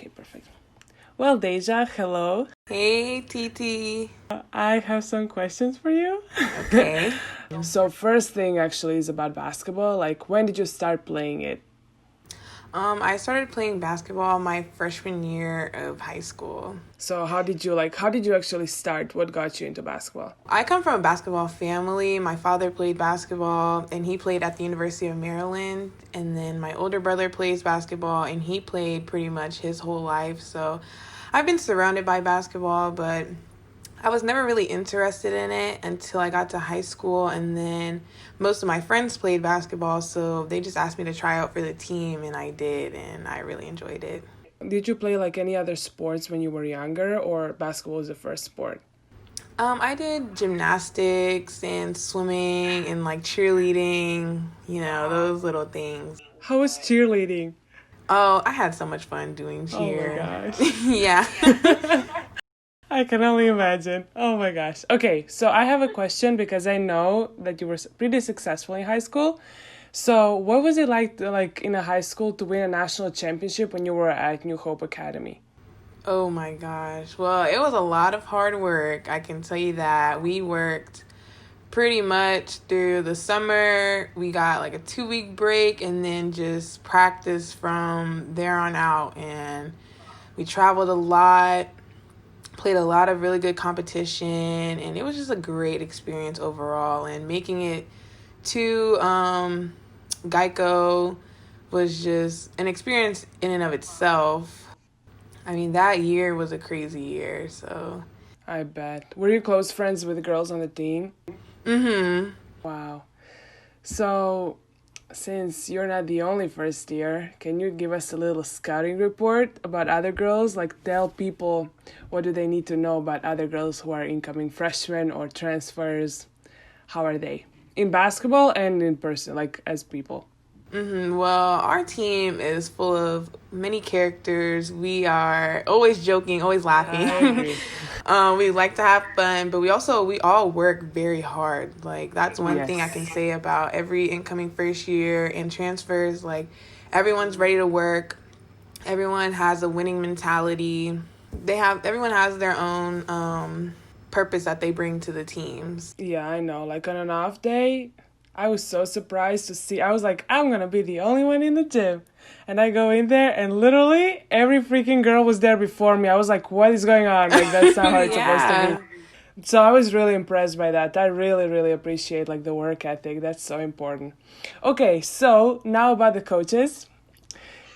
Okay, perfect. Well, Deja, hello. Hey, Titi. I have some questions for you. Okay. So, first thing actually is about basketball. Like, when did you start playing it? I started playing basketball my freshman year of high school. So, how did you actually start? What got you into basketball? I come from a basketball family. My father played basketball and he played at the University of Maryland. And then my older brother plays basketball and he played pretty much his whole life. So I've been surrounded by basketball, but I was never really interested in it until I got to high school, and then most of my friends played basketball, so they just asked me to try out for the team, and I did, and I really enjoyed it. Did you play like any other sports when you were younger, or basketball was the first sport? I did gymnastics and swimming and like cheerleading, those little things. How was cheerleading? Oh, I had so much fun doing Oh my cheer. gosh. Yeah. I can only imagine. Oh my gosh. Okay, so I have a question because I know that you were pretty successful in high school. So, what was it like in a high school to win a national championship when you were at New Hope Academy? Oh my gosh. Well, it was a lot of hard work. I can tell you that. We worked pretty much through the summer. We got like a 2-week break and then just practice from there on out. And we traveled a lot, played a lot of really good competition, and it was just a great experience overall. And making it to Geico was just an experience in and of itself. I mean, that year was a crazy year, so. I bet. Were you close friends with the girls on the team? Mm-hmm. Wow. So, since you're not the only first year, can you give us a little scouting report about other girls? Like, tell people what do they need to know about other girls who are incoming freshmen or transfers? How are they? In basketball and in person, like as people. Well, our team is full of many characters. We are always joking, always I laughing. agree. We like to have fun, but we all work very hard. Like, that's one thing I can Yes. say about every incoming first year and transfers. Like, everyone's ready to work. Everyone has a winning mentality. Everyone has their own purpose that they bring to the teams. Yeah, I know. Like on an off day, I was so surprised to see. I was like, I'm gonna be the only one in the gym. And I go in there, and literally every freaking girl was there before me. I was like, what is going on? Like, that's not how it's supposed to be. So I was really impressed by that. I really, really appreciate like the work ethic. That's so important. Okay, so now about the coaches.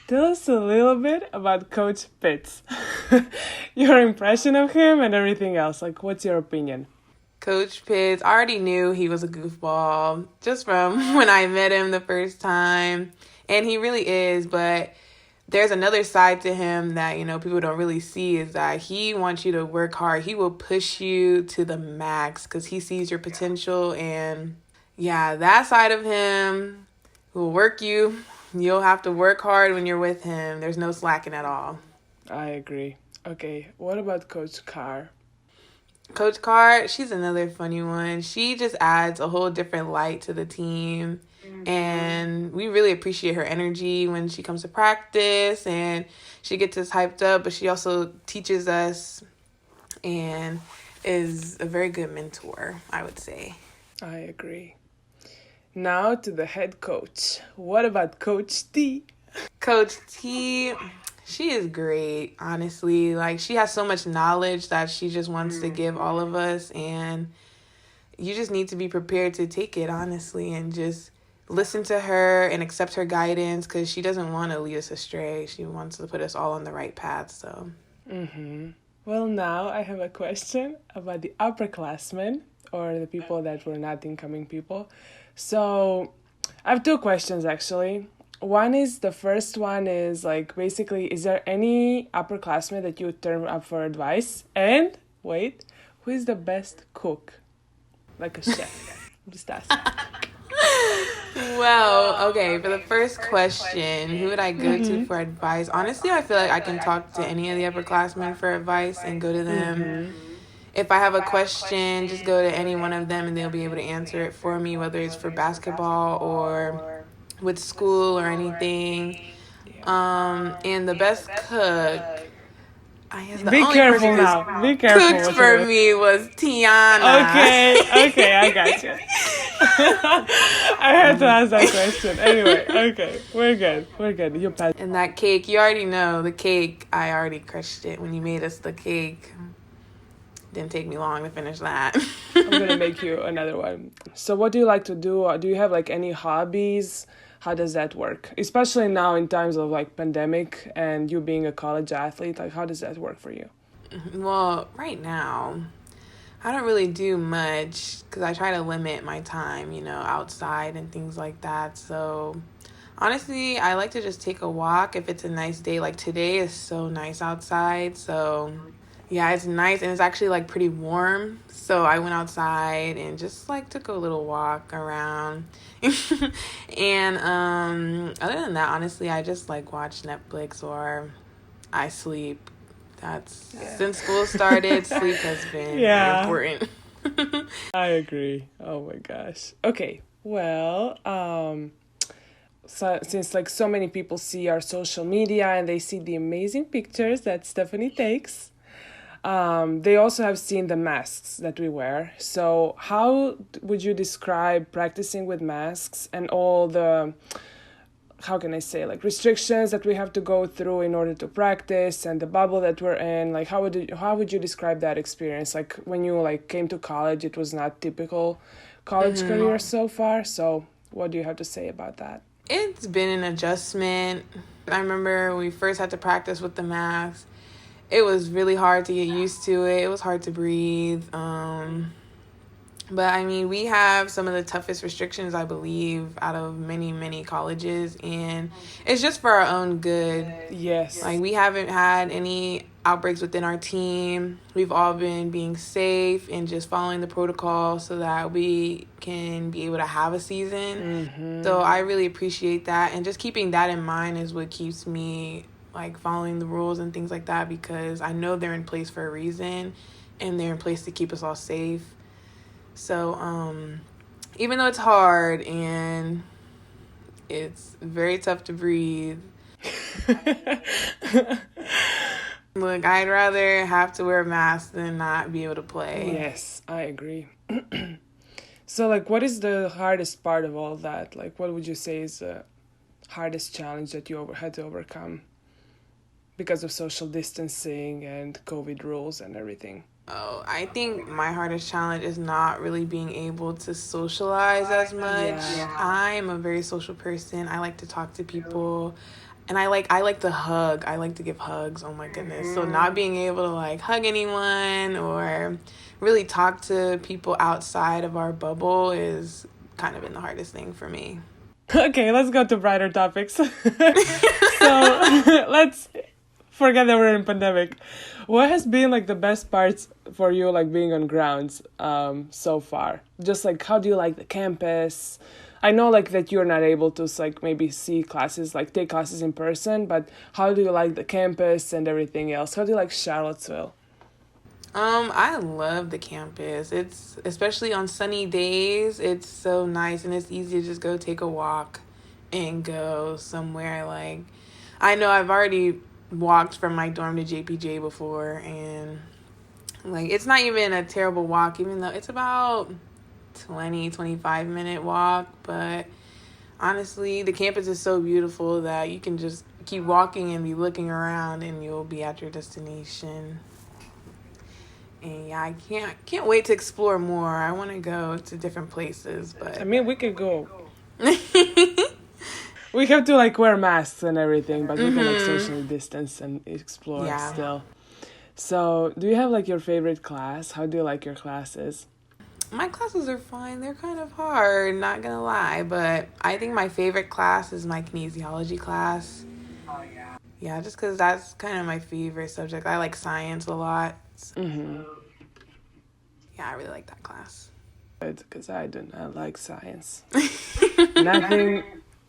Tell us a little bit about Coach Pitts. Your impression of him and everything else. Like, what's your opinion? Coach Pitts, I already knew he was a goofball just from when I met him the first time. And he really is, but there's another side to him that, people don't really see, is that he wants you to work hard. He will push you to the max because he sees your potential. And yeah, that side of him will work you. You'll have to work hard when you're with him. There's no slacking at all. I agree. Okay, what about Coach Carr? Coach Carr, she's another funny one. She just adds a whole different light to the team. And we really appreciate her energy when she comes to practice, and she gets us hyped up, but she also teaches us and is a very good mentor, I would say. I agree. Now to the head coach. What about Coach T? Coach T, she is great, honestly. Like, she has so much knowledge that she just wants to give all of us, and you just need to be prepared to take it, honestly, and just listen to her and accept her guidance, because she doesn't want to lead us astray. She wants to put us all on the right path, so. Well, now I have a question about the upperclassmen, or the people that were not incoming people. So I have two questions actually. The first one is like, basically, is there any upperclassman that you would turn up for advice? And wait, who is the best cook? Like a chef. I'm just asking. Well, okay, for the first question, who would I go to for advice? Honestly, I feel like I can talk to any of the upperclassmen for advice and go to them. If I have a question, just go to any one of them and they'll be able to answer it for me, whether it's for basketball or with school or anything. And the best cook, I guess the Be only careful person now. who Be careful. cooked what for you do. me was Tihana. Okay, I got you. I had to ask that question. Anyway, okay, we're good. You passed. And that cake, you already know the cake. I already crushed it when you made us the cake. Didn't take me long to finish that. I'm gonna make you another one. So, what do you like to do? Do you have like any hobbies? How does that work? Especially now in times of like pandemic and you being a college athlete, like how does that work for you? Well, right now, I don't really do much because I try to limit my time, outside and things like that. So, honestly, I like to just take a walk if it's a nice day. Like today is so nice outside. So, yeah, it's nice and it's actually like pretty warm. So, I went outside and just like took a little walk around. And other than that, honestly, I just like watch Netflix or I sleep. Since school started, sleep has been important. I agree. Oh my gosh. Okay. Well, so since like so many people see our social media and they see the amazing pictures that Stephanie takes, they also have seen the masks that we wear. So how would you describe practicing with masks and all the, how can I say, like restrictions that we have to go through in order to practice and the bubble that we're in? Like how would you describe that experience? Like when you like came to college, it was not typical college career so far. So what do you have to say about that? It's been an adjustment. I remember when we first had to practice with the mask. It was really hard to get used to it. It was hard to breathe. But I mean, we have some of the toughest restrictions, I believe, out of many, many colleges. And it's just for our own good. Yes. Like, we haven't had any outbreaks within our team. We've all been being safe and just following the protocol so that we can be able to have a season. So I really appreciate that. And just keeping that in mind is what keeps me, like, following the rules and things like that, because I know they're in place for a reason and they're in place to keep us all safe. So, even though it's hard and it's very tough to breathe, look, I'd rather have to wear a mask than not be able to play. Yes, I agree. So, like, what is the hardest part of all that? Like, what would you say is the hardest challenge that you had to overcome because of social distancing and COVID rules and everything? Oh, I think my hardest challenge is not really being able to socialize as much. Yeah. I'm a very social person. I like to talk to people, and I like to hug. I like to give hugs. Oh my goodness. So not being able to like hug anyone or really talk to people outside of our bubble is kind of been the hardest thing for me. Okay, let's go to brighter topics. So let's forget that we're in pandemic. What has been like the best parts for you, like being on grounds so far? Just like how do you like the campus? I know like that you're not able to like maybe see classes, like take classes in person, but how do you like the campus and everything else? How do you like Charlottesville? I love the campus. It's especially on sunny days, it's so nice and it's easy to just go take a walk and go somewhere. Like, I know I've already walked from my dorm to JPJ before, and like it's not even a terrible walk, even though it's about 25 minute walk. But honestly, the campus is so beautiful that you can just keep walking and be looking around and you'll be at your destination. And yeah, I can't wait to explore more. I want to go to different places, but I mean, we could go. We have to like wear masks and everything, but we can like socially distance and explore still. So, do you have like your favorite class? How do you like your classes? My classes are fine. They're kind of hard, not gonna lie, but I think my favorite class is my kinesiology class. Oh yeah. Yeah, just because that's kind of my favorite subject. I like science a lot. So. Yeah, I really like that class. Because I do not like science.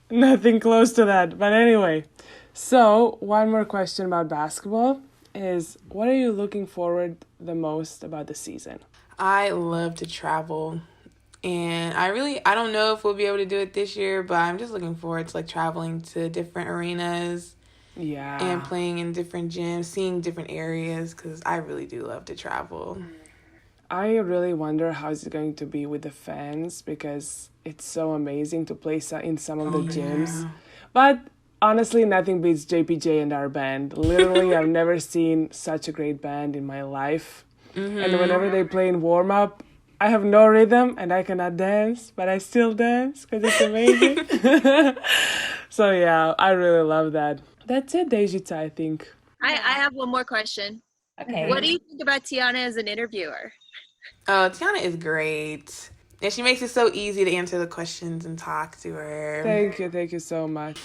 Nothing close to that. But anyway, so one more question about basketball is, what are you looking forward the most about the season? I love to travel. And I don't know if we'll be able to do it this year, but I'm just looking forward to like traveling to different arenas and Yeah. playing in different gyms, seeing different areas, because I really do love to travel. I really wonder how it's going to be with the fans because it's so amazing to play in some of the gyms. Yeah. But honestly, nothing beats JPJ and our band. Literally, I've never seen such a great band in my life. And whenever they play in warm up, I have no rhythm and I cannot dance, but I still dance because it's amazing. So yeah, I really love that. That's it, Dejita, I think. I have one more question. Okay. What do you think about Tihana as an interviewer? Oh, Tihana is great. And she makes it so easy to answer the questions and talk to her. Thank you so much.